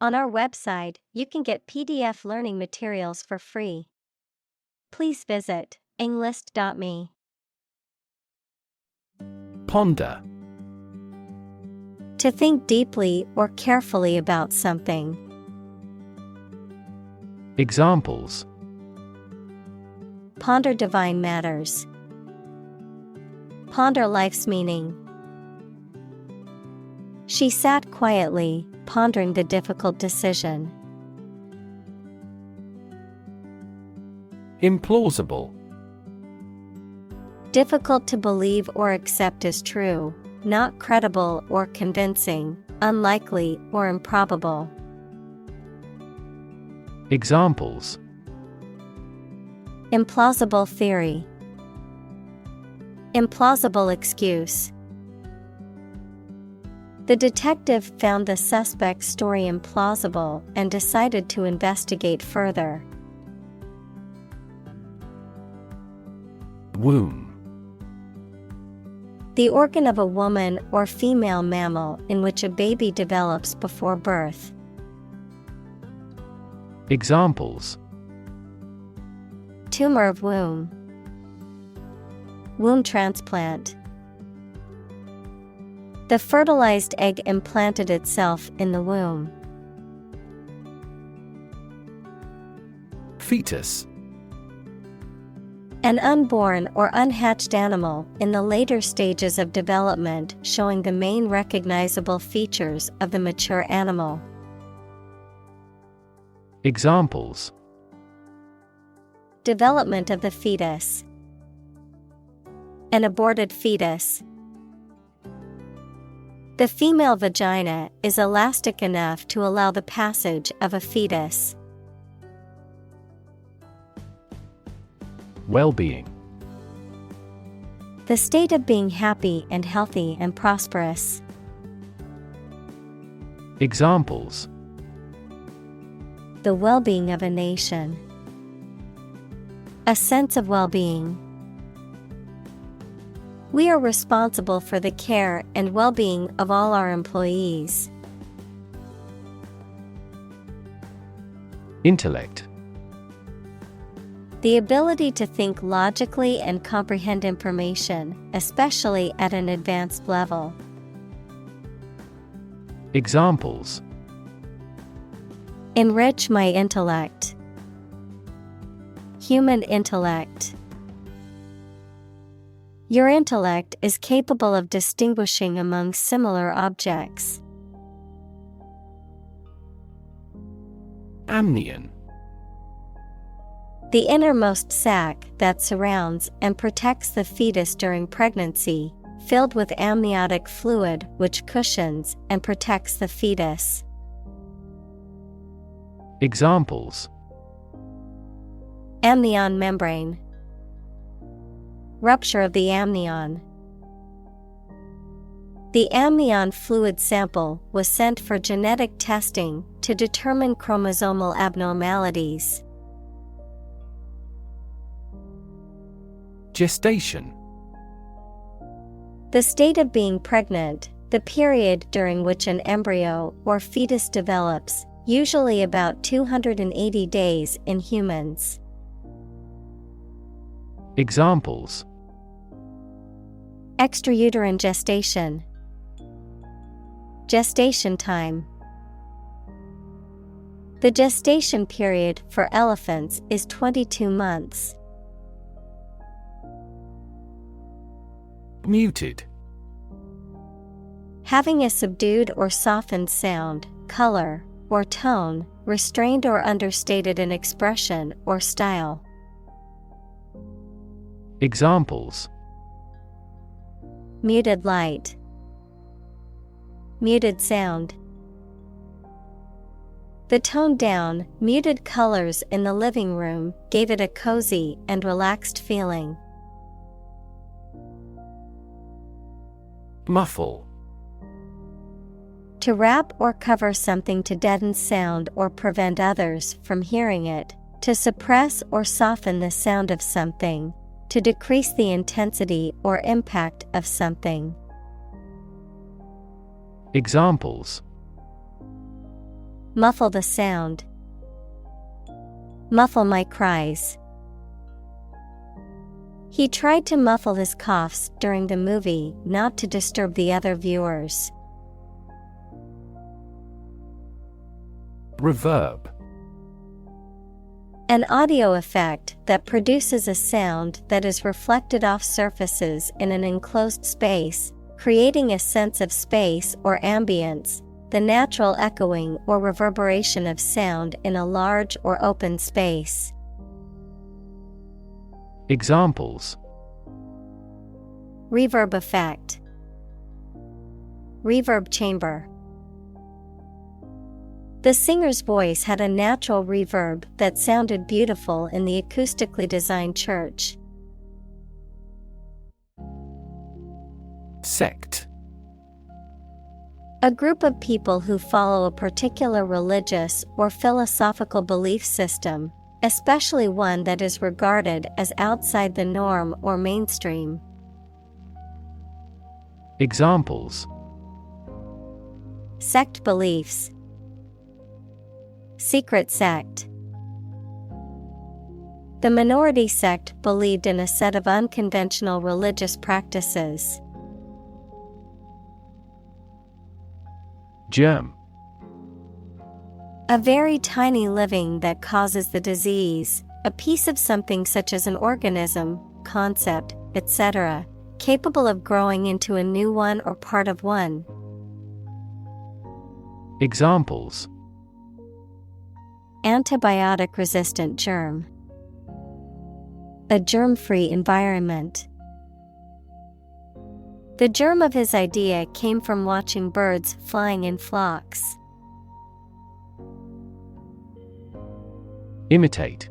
On our website, you can get PDF learning materials for free. Please visit englist.me. Ponder. To think deeply or carefully about something. Examples: Ponder divine matters. Ponder life's meaning. She sat quietly, pondering the difficult decision. Implausible. Difficult to believe or accept as true, not credible or convincing, unlikely or improbable. Examples: Implausible theory. Implausible excuse. The detective found the suspect's story implausible and decided to investigate further. Womb. The organ of a woman or female mammal in which a baby develops before birth. Examples: Tumor of womb. Womb transplant. The fertilized egg implanted itself in the womb. Fetus. An unborn or unhatched animal in the later stages of development, showing the main recognizable features of the mature animal. Examples: Development of the fetus. An aborted fetus. The female vagina is elastic enough to allow the passage of a fetus. Well-being. The state of being happy and healthy and prosperous. Examples: The well-being of a nation. A sense of well-being. We are responsible for the care and well-being of all our employees. Intellect. The ability to think logically and comprehend information, especially at an advanced level. Examples: Enrich my intellect. Human intellect. Your intellect is capable of distinguishing among similar objects. Amnion. The innermost sac that surrounds and protects the fetus during pregnancy, filled with amniotic fluid which cushions and protects the fetus. Examples: Amnion membrane. Rupture of the amnion. The amnion fluid sample was sent for genetic testing to determine chromosomal abnormalities. Gestation. The state of being pregnant, the period during which an embryo or fetus develops, usually about 280 days in humans. Examples: Extrauterine gestation. Gestation time. The gestation period for elephants is 22 months. Muted. Having a subdued or softened sound, color, or tone, restrained or understated in expression or style. Examples: Muted light. Muted sound. The toned down, muted colors in the living room gave it a cozy and relaxed feeling. Muffle. To wrap or cover something to deaden sound or prevent others from hearing it, to suppress or soften the sound of something, to decrease the intensity or impact of something. Examples: Muffle the sound. Muffle my cries. He tried to muffle his coughs during the movie not to disturb the other viewers. Reverb. An audio effect that produces a sound that is reflected off surfaces in an enclosed space, creating a sense of space or ambience, the natural echoing or reverberation of sound in a large or open space. Examples: Reverb effect. Reverb chamber. The singer's voice had a natural reverb that sounded beautiful in the acoustically designed church. Sect. A group of people who follow a particular religious or philosophical belief system, especially one that is regarded as outside the norm or mainstream. Examples: Sect beliefs. Secret sect. The minority sect believed in a set of unconventional religious practices. Germ. A very tiny living that causes the disease, a piece of something such as an organism, concept, etc., capable of growing into a new one or part of one. Examples: Antibiotic-resistant germ. A germ-free environment. The germ of his idea came from watching birds flying in flocks. Imitate.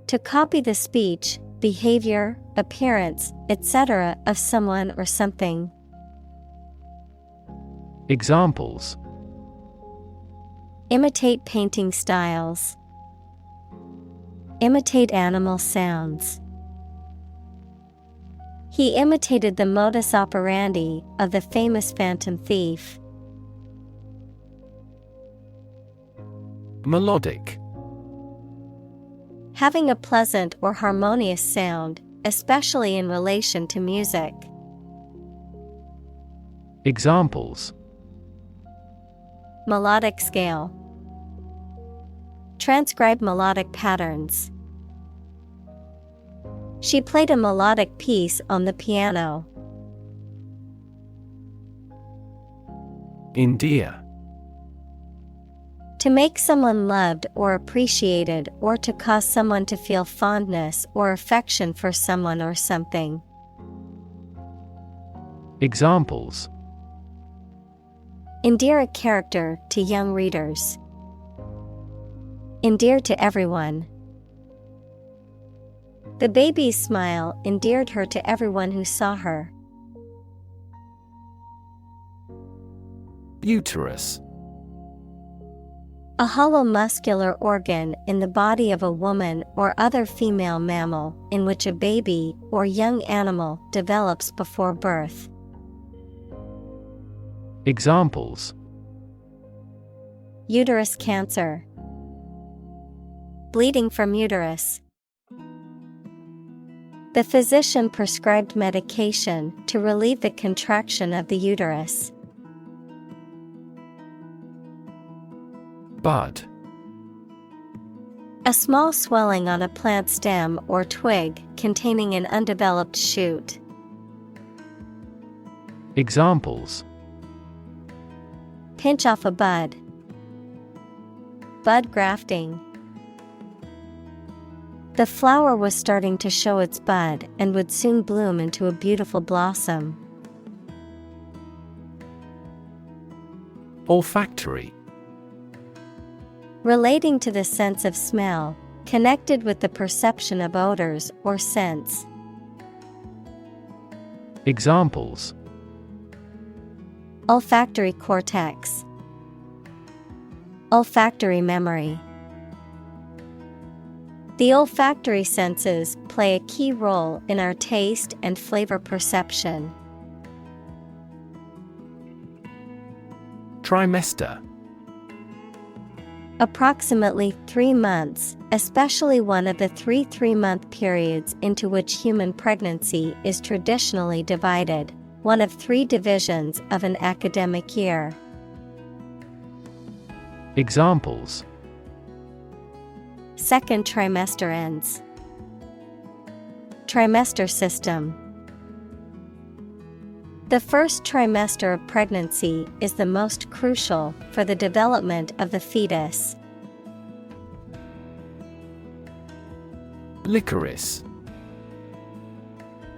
To copy the speech, behavior, appearance, etc. of someone or something. Examples: Imitate painting styles. Imitate animal sounds. He imitated the modus operandi of the famous phantom thief. Melodic. Having a pleasant or harmonious sound, especially in relation to music. Examples: Melodic scale. Transcribe melodic patterns. She played a melodic piece on the piano. Endear. To make someone loved or appreciated, or to cause someone to feel fondness or affection for someone or something. Examples: Endear a character to young readers. Endear to everyone. The baby's smile endeared her to everyone who saw her. Uterus. A hollow muscular organ in the body of a woman or other female mammal in which a baby or young animal develops before birth. Examples: Uterus cancer. Bleeding from uterus. The physician prescribed medication to relieve the contraction of the uterus. Bud. A small swelling on a plant stem or twig containing an undeveloped shoot. Examples: Pinch off a bud. Bud grafting. The flower was starting to show its bud and would soon bloom into a beautiful blossom. Olfactory. Relating to the sense of smell, connected with the perception of odors or scents. Examples: Olfactory cortex. Olfactory memory. The olfactory senses play a key role in our taste and flavor perception. Trimester. Approximately 3 months, especially one of the 3-month periods into which human pregnancy is traditionally divided, one of 3 divisions of an academic year. Examples: Second trimester ends. Trimester system. The first trimester of pregnancy is the most crucial for the development of the fetus. Licorice.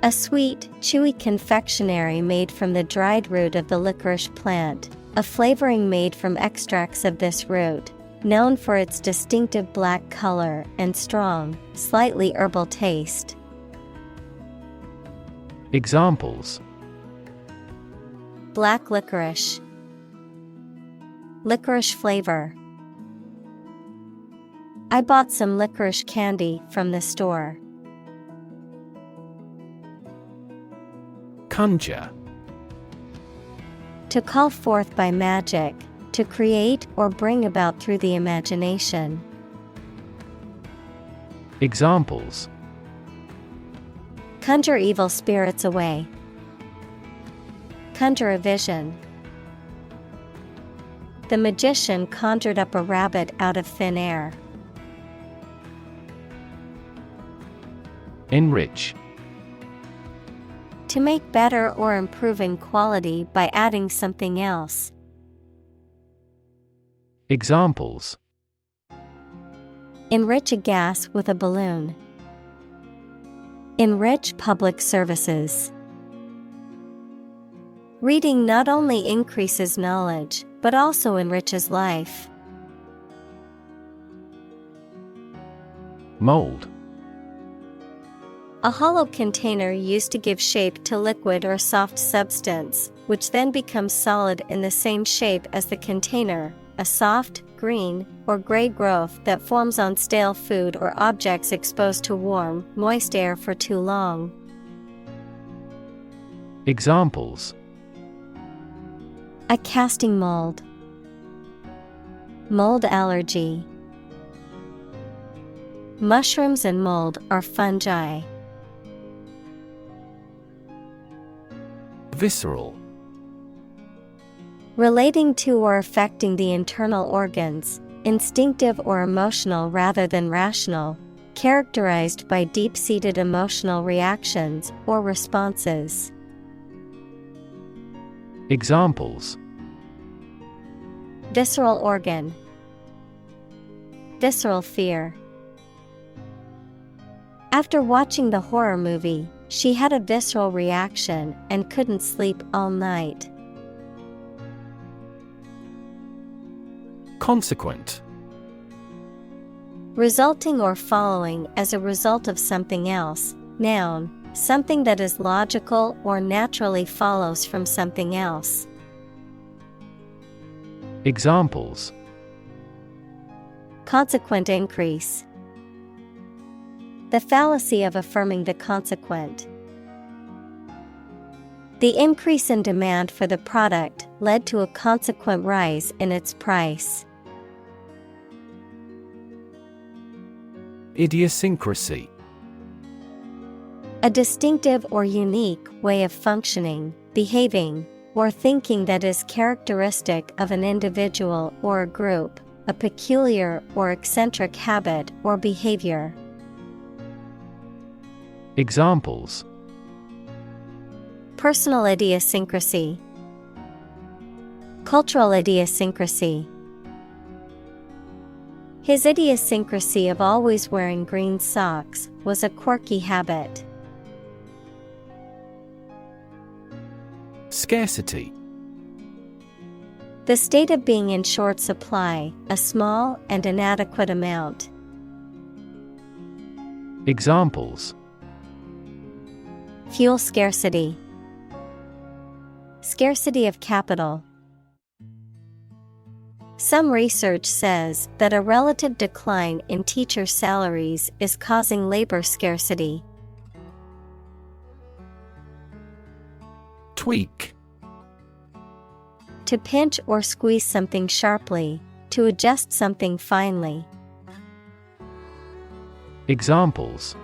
A sweet, chewy confectionery made from the dried root of the licorice plant, a flavoring made from extracts of this root, known for its distinctive black color and strong, slightly herbal taste. Examples: Black licorice. Licorice flavor. I bought some licorice candy from the store. Conjure. To call forth by magic, to create or bring about through the imagination. Examples: Conjure evil spirits away. Conjure a vision. The magician conjured up a rabbit out of thin air. Enrich. To make better or improve in quality by adding something else. Examples: Enrich a gas with a balloon. Enrich public services. Reading not only increases knowledge, but also enriches life. Mold. A hollow container used to give shape to liquid or soft substance, which then becomes solid in the same shape as the container, a soft, green, or gray growth that forms on stale food or objects exposed to warm, moist air for too long. Examples: A casting mold. Mold allergy. Mushrooms and mold are fungi. Visceral. Relating to or affecting the internal organs, instinctive or emotional rather than rational, characterized by deep-seated emotional reactions or responses. Examples: Visceral organ. Visceral fear. After watching the horror movie, she had a visceral reaction and couldn't sleep all night. Consequent. Resulting or following as a result of something else. Noun, something that is logical or naturally follows from something else. Examples: Consequent increase. The fallacy of affirming the consequent. The increase in demand for the product led to a consequent rise in its price. Idiosyncrasy. A distinctive or unique way of functioning, behaving, or thinking that is characteristic of an individual or a group, a peculiar or eccentric habit or behavior. Examples: Personal idiosyncrasy. Cultural idiosyncrasy. His idiosyncrasy of always wearing green socks was a quirky habit. Scarcity. The state of being in short supply, a small and inadequate amount. Examples: Fuel scarcity. Scarcity of capital. Some research says that a relative decline in teacher salaries is causing labor scarcity. Tweak. To pinch or squeeze something sharply, to adjust something finely. Examples: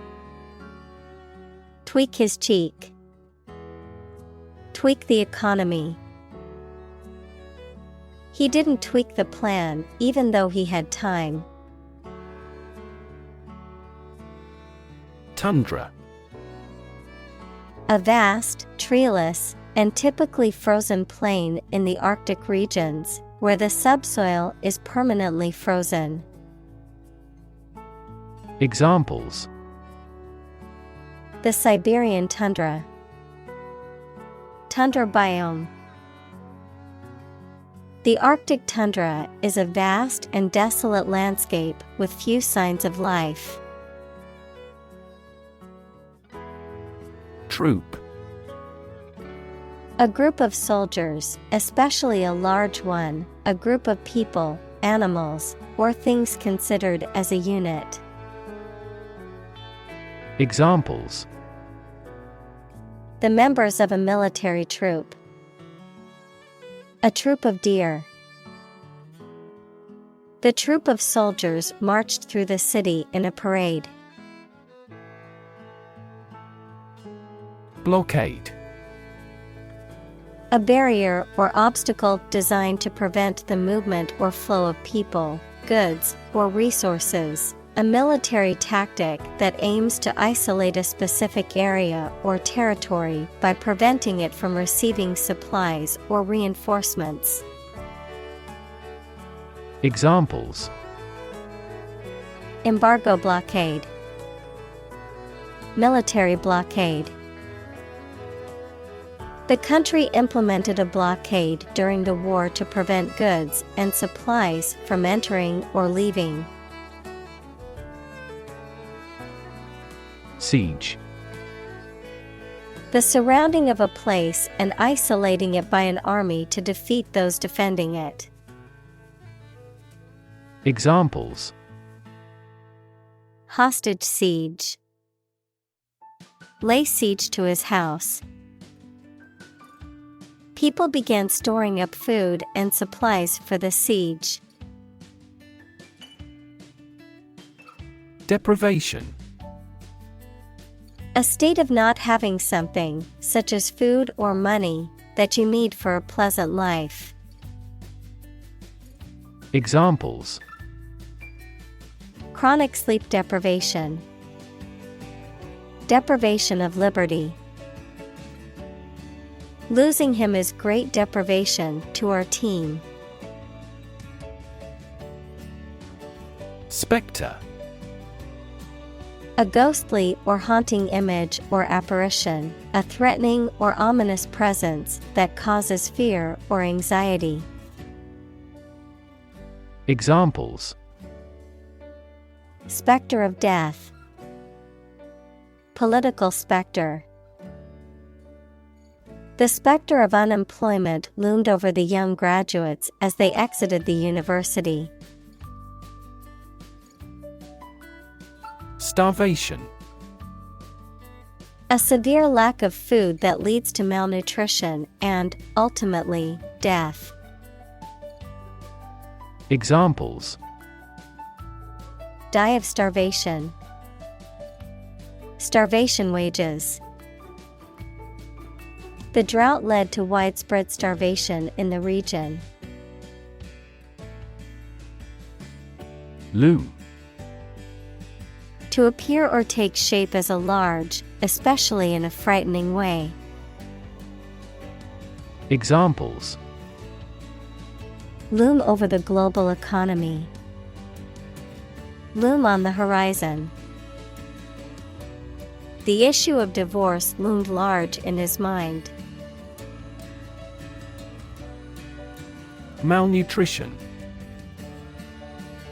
Tweak his cheek. Tweak the economy. He didn't tweak the plan even though he had time. Tundra. A vast, treeless, and typically frozen plain in the Arctic regions, where the subsoil is permanently frozen. Examples: The Siberian tundra. Tundra biome. The Arctic tundra is a vast and desolate landscape with few signs of life. Troop. A group of soldiers, especially a large one, a group of people, animals, or things considered as a unit. Examples: The members of a military troop. A troop of deer. The troop of soldiers marched through the city in a parade. Blockade. A barrier or obstacle designed to prevent the movement or flow of people, goods, or resources. A military tactic that aims to isolate a specific area or territory by preventing it from receiving supplies or reinforcements. Examples: Embargo blockade. Military blockade. The country implemented a blockade during the war to prevent goods and supplies from entering or leaving. Siege. The surrounding of a place and isolating it by an army to defeat those defending it. Examples: Hostage siege. Lay siege to his house. People began storing up food and supplies for the siege. Deprivation. A state of not having something, such as food or money, that you need for a pleasant life. Examples: Chronic sleep deprivation. Deprivation of liberty. Losing him is great deprivation to our team. Spectre. A ghostly or haunting image or apparition, a threatening or ominous presence that causes fear or anxiety. Examples: Spectre of death. Political spectre. The specter of unemployment loomed over the young graduates as they exited the university. Starvation. A severe lack of food that leads to malnutrition and, ultimately, death. Examples: Die of starvation. Starvation wages. The drought led to widespread starvation in the region. Loom. To appear or take shape as a large, especially in a frightening way. Examples: Loom over the global economy. Loom on the horizon. The issue of divorce loomed large in his mind. Malnutrition.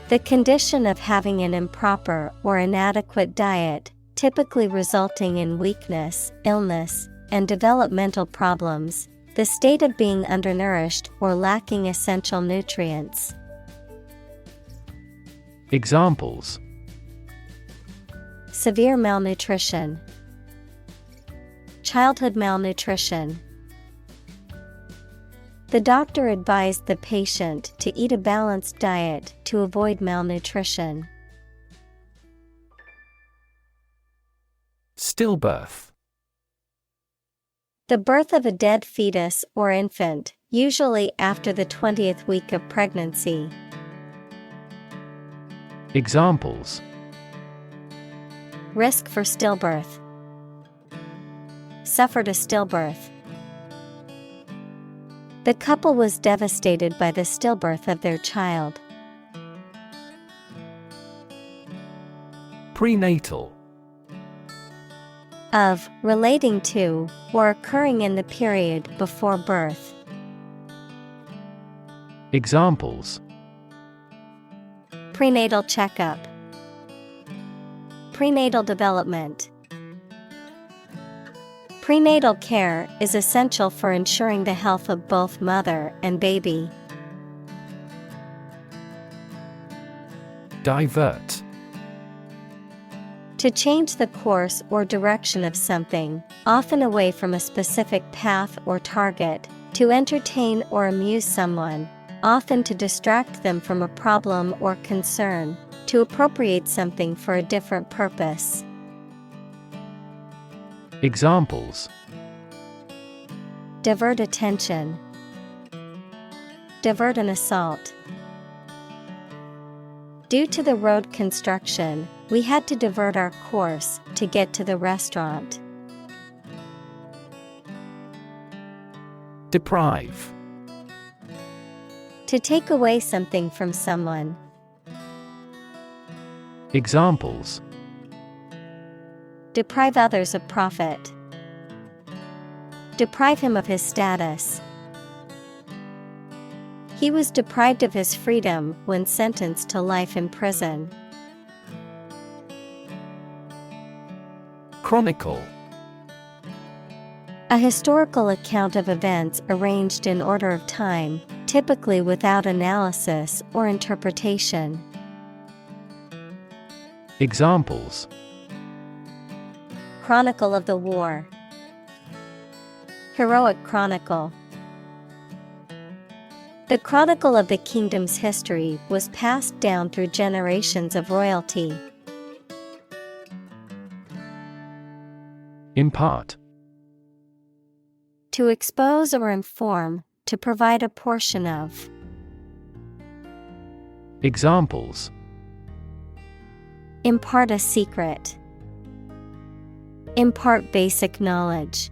The condition of having an improper or inadequate diet, typically resulting in weakness, illness, and developmental problems. The state of being undernourished or lacking essential nutrients. Examples: Severe malnutrition. Childhood malnutrition. The doctor advised the patient to eat a balanced diet to avoid malnutrition. Stillbirth. The birth of a dead fetus or infant, usually after the 20th week of pregnancy. Examples: Risk for stillbirth. Suffered a stillbirth. The couple was devastated by the stillbirth of their child. Prenatal. Of, relating to, or occurring in the period before birth. Examples: Prenatal checkup. Prenatal development. Prenatal care is essential for ensuring the health of both mother and baby. Divert. To change the course or direction of something, often away from a specific path or target, to entertain or amuse someone, often to distract them from a problem or concern, to appropriate something for a different purpose. Examples: Divert attention. Divert an assault. Due to the road construction, we had to divert our course to get to the restaurant. Deprive. To take away something from someone. Examples: Deprive others of profit. Deprive him of his status. He was deprived of his freedom when sentenced to life in prison. Chronicle. A historical account of events arranged in order of time, typically without analysis or interpretation. Examples: Chronicle of the war. Heroic chronicle. The chronicle of the kingdom's history was passed down through generations of royalty. Impart. To expose or inform, to provide a portion of. Examples: Impart a secret. Impart basic knowledge.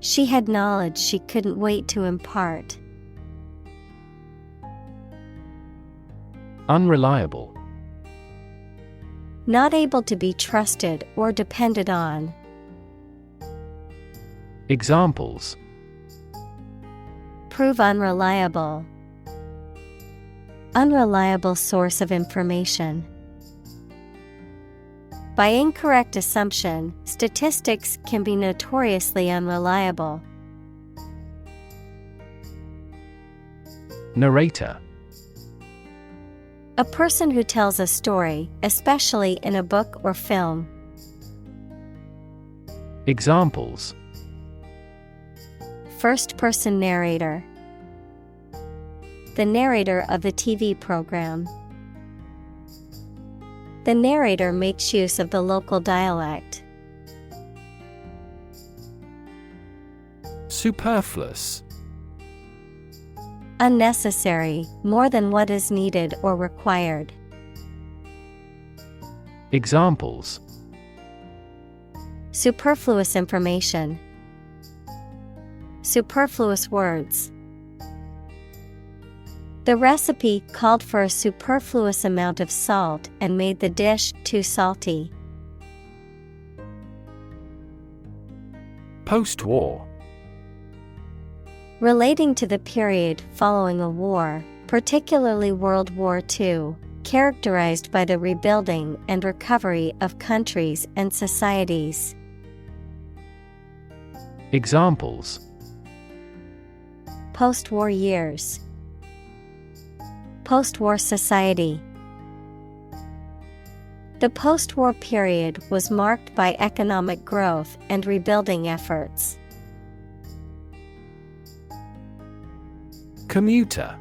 She had knowledge she couldn't wait to impart. Unreliable. Not able to be trusted or depended on. Examples: Prove unreliable. Unreliable source of information. By incorrect assumption, statistics can be notoriously unreliable. Narrator. A person who tells a story, especially in a book or film. Examples: First-person narrator. The narrator of the TV program. The narrator makes use of the local dialect. Superfluous. Unnecessary, more than what is needed or required. Examples: Superfluous information. Superfluous words. The recipe called for a superfluous amount of salt and made the dish too salty. Post-war. Relating to the period following a war, particularly World War II, characterized by the rebuilding and recovery of countries and societies. Examples: Post-war years. Post-war society. The post-war period was marked by economic growth and rebuilding efforts. Commuter.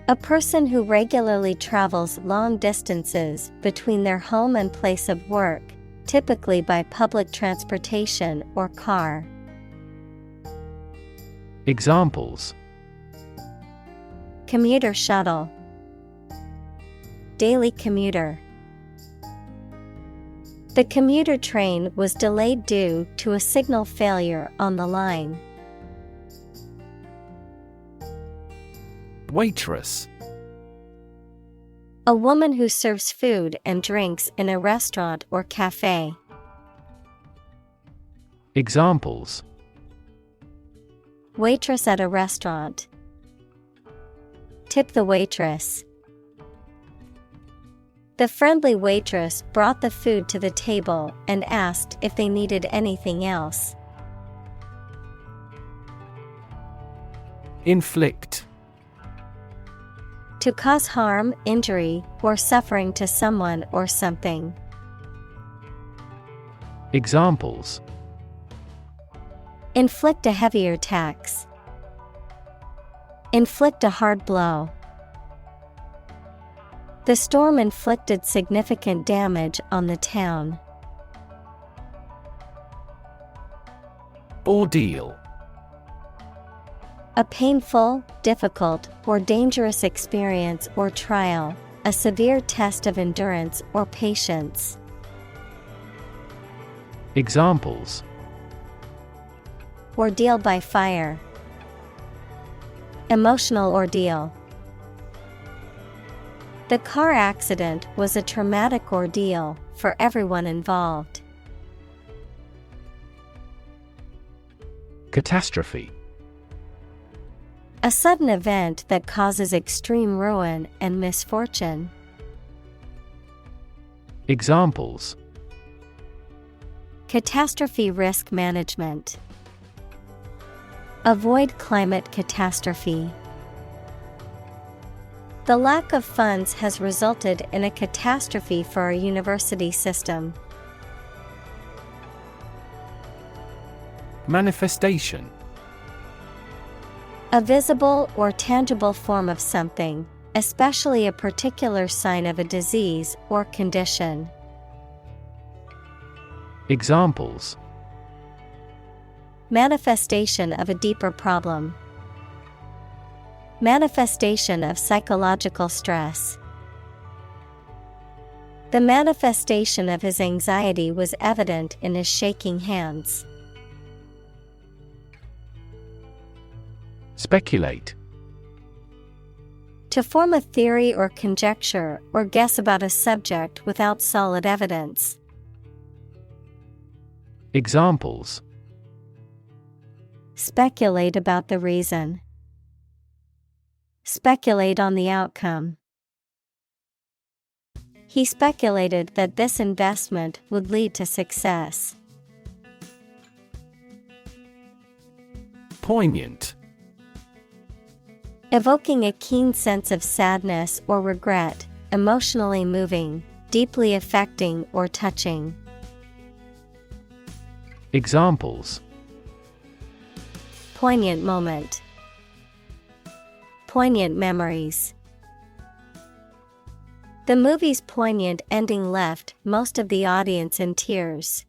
A person who regularly travels long distances between their home and place of work, typically by public transportation or car. Examples: commuter shuttle, daily commuter. The commuter train was delayed due to a signal failure on the line. Waitress. A woman who serves food and drinks in a restaurant or cafe. Examples: waitress at a restaurant, tip the waitress. The friendly waitress brought the food to the table and asked if they needed anything else. Inflict. To cause harm, injury, or suffering to someone or something. Examples: inflict a heavier tax, inflict a hard blow. The storm inflicted significant damage on the town. Ordeal. A painful, difficult, or dangerous experience or trial, a severe test of endurance or patience. Examples: ordeal by fire, emotional ordeal. The car accident was a traumatic ordeal for everyone involved. Catastrophe. A sudden event that causes extreme ruin and misfortune. Examples: catastrophe risk management, avoid climate catastrophe. The lack of funds has resulted in a catastrophe for our university system. Manifestation. A visible or tangible form of something, especially a particular sign of a disease or condition. Examples: manifestation of a deeper problem, manifestation of psychological stress. The manifestation of his anxiety was evident in his shaking hands. Speculate. To form a theory or conjecture or guess about a subject without solid evidence. Examples: speculate about the reason, speculate on the outcome. He speculated that this investment would lead to success. Poignant. Evoking a keen sense of sadness or regret, emotionally moving, deeply affecting or touching. Examples: poignant moment, poignant memories. The movie's poignant ending left most of the audience in tears.